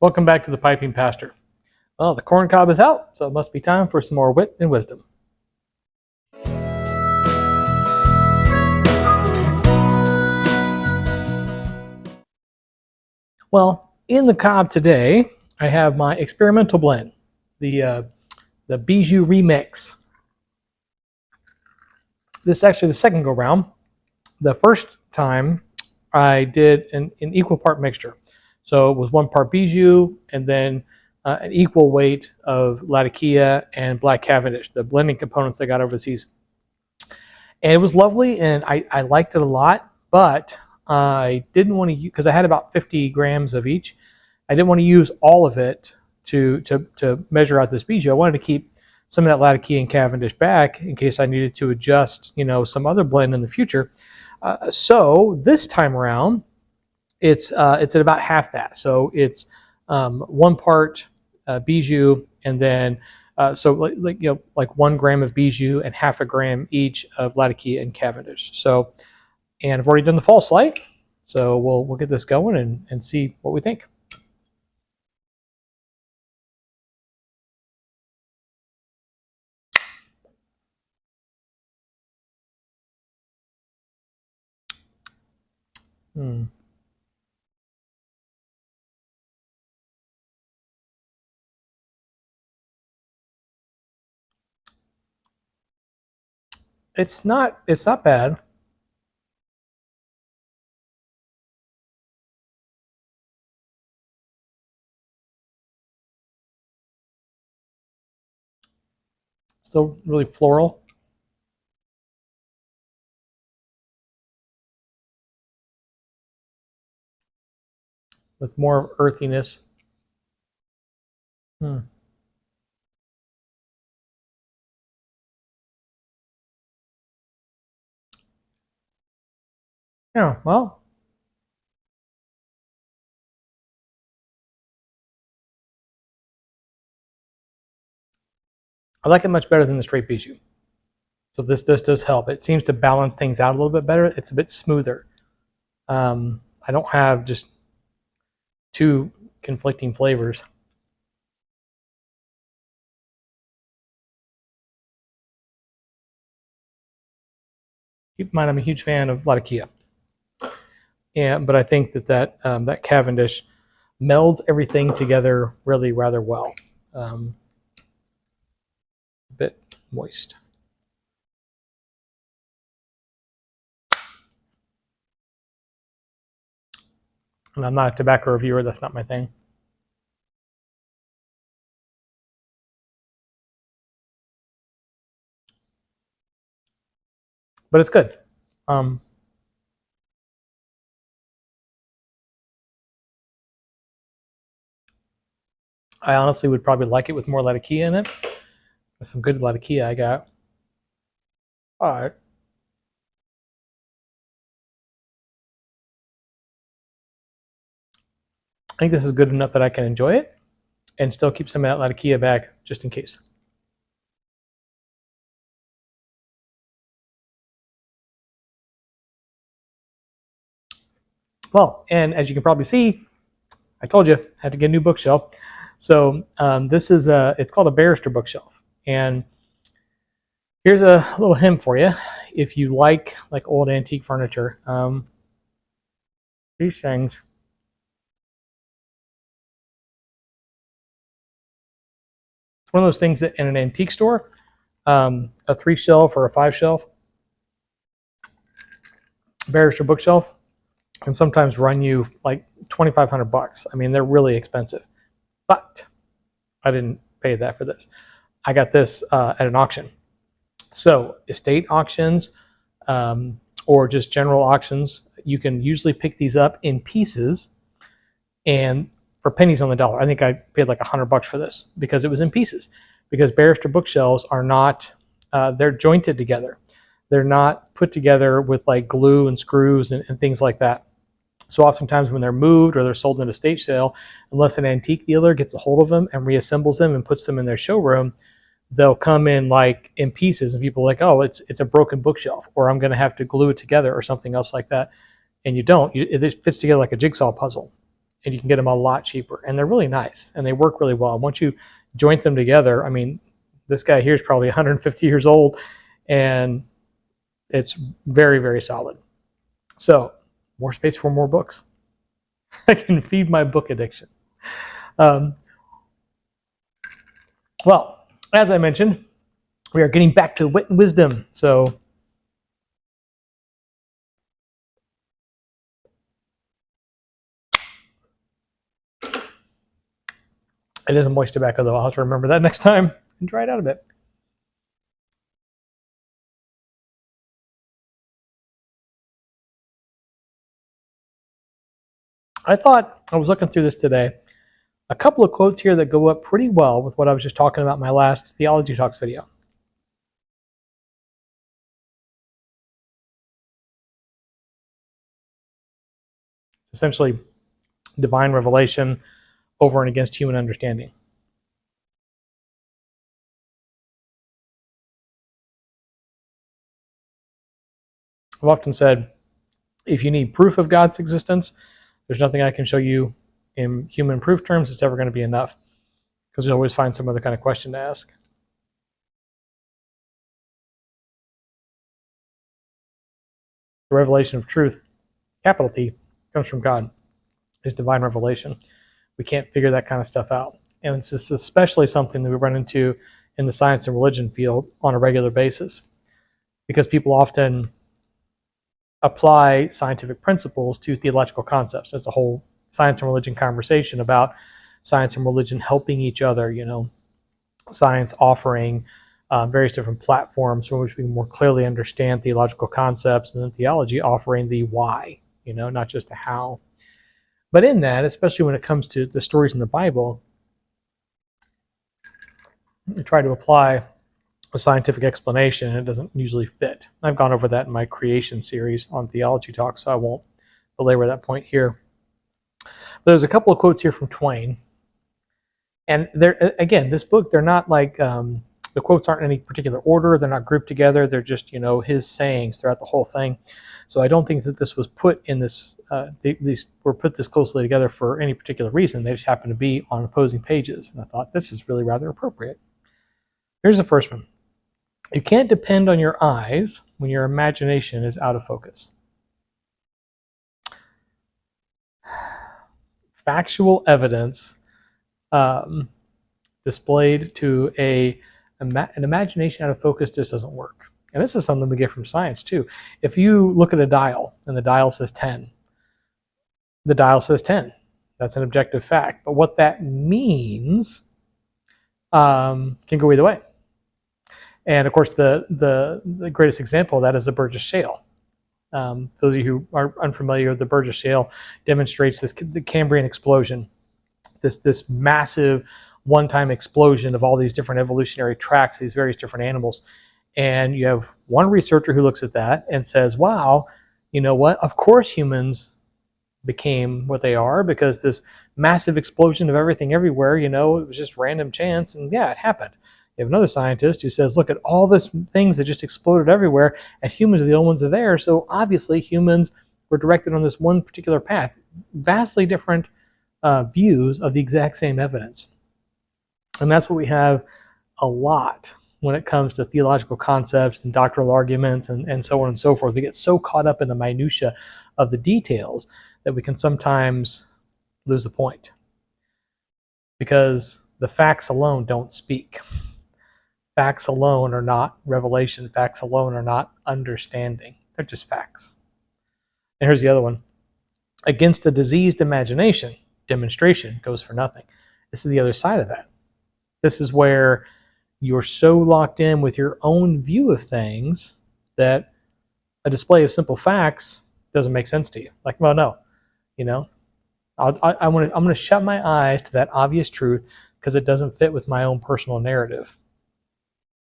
Welcome back to the Piping Pastor. Well, the corn cob is out, so it must be time for some more wit and wisdom. Well, in the cob today, I have my experimental blend, the Bijou Remix. This is actually the second go round. The first time I did an equal part mixture. So it was 1 part Bijou and then an equal weight of Latakia and Black Cavendish, the blending components I got overseas. And it was lovely, and I liked it a lot, but I didn't want to use, because I had about 50 grams of each. I didn't want to use all of it to measure out this Bijou. I wanted to keep some of that Latakia and Cavendish back in case I needed to adjust, some other blend in the future. So this time around, it's at about half that. So it's 1 part Bijou, and then so like 1 gram of Bijou and half a gram each of Latakia and Cavendish. So, and I've already done the false light, so we'll get this going and see what we think. Hmm. It's not bad. Still really floral. With more earthiness. Hmm. Yeah, well, I like it much better than the straight Bijou. So this does help. It seems to balance things out a little bit better. It's a bit smoother. I don't have just 2 conflicting flavors. Keep in mind, I'm a huge fan of Latakia, but I think that Cavendish melds everything together really rather well. A bit moist. And I'm not a tobacco reviewer. That's not my thing. But it's good. Um, I honestly would probably like it with more Latakia in it. With some good Latakia I got. All right. I think this is good enough that I can enjoy it and still keep some of that Latakia back just in case. Well, and as you can probably see, I told you I had to get a new bookshelf. So this is it's called a barrister bookshelf, and here's a little hint for you. If you like old antique furniture, these things. It's one of those things that in an antique store, a 3 shelf or a 5 shelf barrister bookshelf can sometimes run you like $2,500. I mean, they're really expensive, but I didn't pay that for this. I got this at an auction. So estate auctions or just general auctions, you can usually pick these up in pieces and for pennies on the dollar. I think I paid like $100 for this because it was in pieces. Because barrister bookshelves are not, they're jointed together. They're not put together with like glue and screws and things like that. So oftentimes when they're moved or they're sold in a estate sale, unless an antique dealer gets a hold of them and reassembles them and puts them in their showroom, they'll come in like in pieces, and people are like, oh, it's a broken bookshelf, or I'm going to have to glue it together or something else like that. And you don't. It fits together like a jigsaw puzzle. and you can get them a lot cheaper. And they're really nice, and they work really well. Once you joint them together, I mean, this guy here is probably 150 years old, and it's very, very solid. So, more space for more books. I can feed my book addiction. Um, well, as I mentioned, we are getting back to Wit and Wisdom. So, it isn't moist tobacco, though. I'll have to remember that next time and dry it out a bit. I thought, I was looking through this today, a couple of quotes here that go up pretty well with what I was just talking about in my last Theology Talks video. Essentially, divine revelation over and against human understanding. I've often said, if you need proof of God's existence, there's nothing I can show you in human proof terms that's ever going to be enough, because you'll always find some other kind of question to ask. The revelation of truth, capital T, comes from God. It's divine revelation. We can't figure that kind of stuff out. And it's especially something that we run into in the science and religion field on a regular basis, because people often apply scientific principles to theological concepts. There's a whole science and religion conversation about science and religion helping each other, science offering various different platforms from which we can more clearly understand theological concepts, and then theology offering the why, not just the how. But in that, especially when it comes to the stories in the Bible, we try to apply a scientific explanation, and it doesn't usually fit. I've gone over that in my creation series on Theology Talk, so I won't belabor that point here. But there's a couple of quotes here from Twain. And they're, again, this book, they're not like, the quotes aren't in any particular order. They're not grouped together. They're just, his sayings throughout the whole thing. So I don't think that this was put in this, these were put this closely together for any particular reason. They just happen to be on opposing pages. And I thought, this is really rather appropriate. Here's the first one. You can't depend on your eyes when your imagination is out of focus. Factual evidence displayed to an imagination out of focus just doesn't work. And this is something we get from science too. If you look at a dial and the dial says 10, the dial says 10. That's an objective fact. But what that means can go either way. And of course, the greatest example of that is the Burgess Shale. Those of you who are unfamiliar, the Burgess Shale demonstrates the Cambrian explosion, this massive one-time explosion of all these different evolutionary tracks, these various different animals. And you have one researcher who looks at that and says, wow, you know what? Of course humans became what they are, because this massive explosion of everything everywhere, it was just random chance. And yeah, it happened. You have another scientist who says, look at all these things that just exploded everywhere, and humans are the only ones that are there. So obviously humans were directed on this one particular path. Vastly different views of the exact same evidence. And that's what we have a lot when it comes to theological concepts and doctrinal arguments and so on and so forth. We get so caught up in the minutia of the details that we can sometimes lose the point, because the facts alone don't speak. Facts alone are not revelation. Facts alone are not understanding. They're just facts. And here's the other one. Against a diseased imagination, demonstration goes for nothing. This is the other side of that. This is where you're so locked in with your own view of things that a display of simple facts doesn't make sense to you. Like, well, no, I'm going to shut my eyes to that obvious truth because it doesn't fit with my own personal narrative.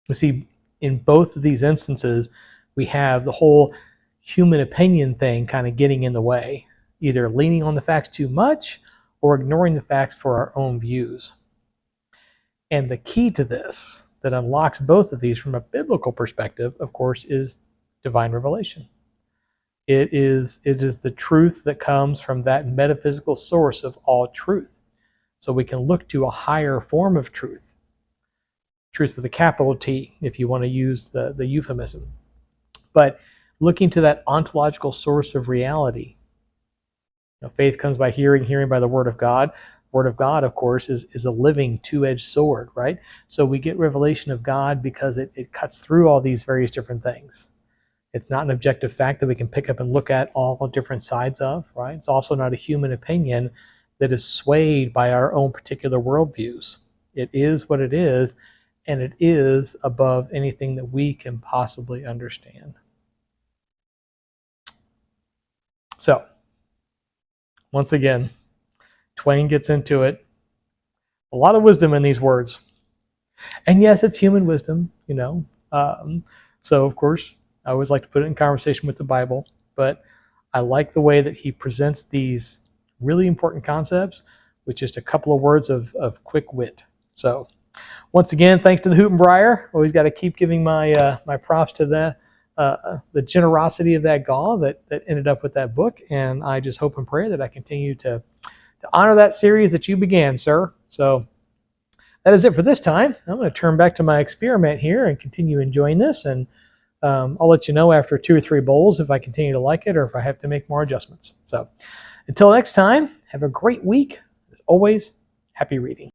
You see, in both of these instances, we have the whole human opinion thing kind of getting in the way, either leaning on the facts too much or ignoring the facts for our own views. And the key to this that unlocks both of these from a biblical perspective, of course, is divine revelation. It is the truth that comes from that metaphysical source of all truth. So we can look to a higher form of truth, truth with a capital T, if you want to use the euphemism. But looking to that ontological source of reality. Faith comes by hearing, hearing by the Word of God. Word of God, of course, is a living two-edged sword, right? So we get revelation of God because it cuts through all these various different things. It's not an objective fact that we can pick up and look at all different sides of, right? It's also not a human opinion that is swayed by our own particular worldviews. It is what it is, and it is above anything that we can possibly understand. So, once again, Twain gets into it. A lot of wisdom in these words. And yes, it's human wisdom, So, of course, I always like to put it in conversation with the Bible, but I like the way that he presents these really important concepts with just a couple of words of quick wit. So, once again, thanks to the Hoot and Briar. Always got to keep giving my my props to the generosity of that gall that ended up with that book, and I just hope and pray that I continue to honor that series that you began, sir. So that is it for this time. I'm going to turn back to my experiment here and continue enjoying this, and I'll let you know after 2 or 3 bowls if I continue to like it or if I have to make more adjustments. So until next time, have a great week. As always, happy reading.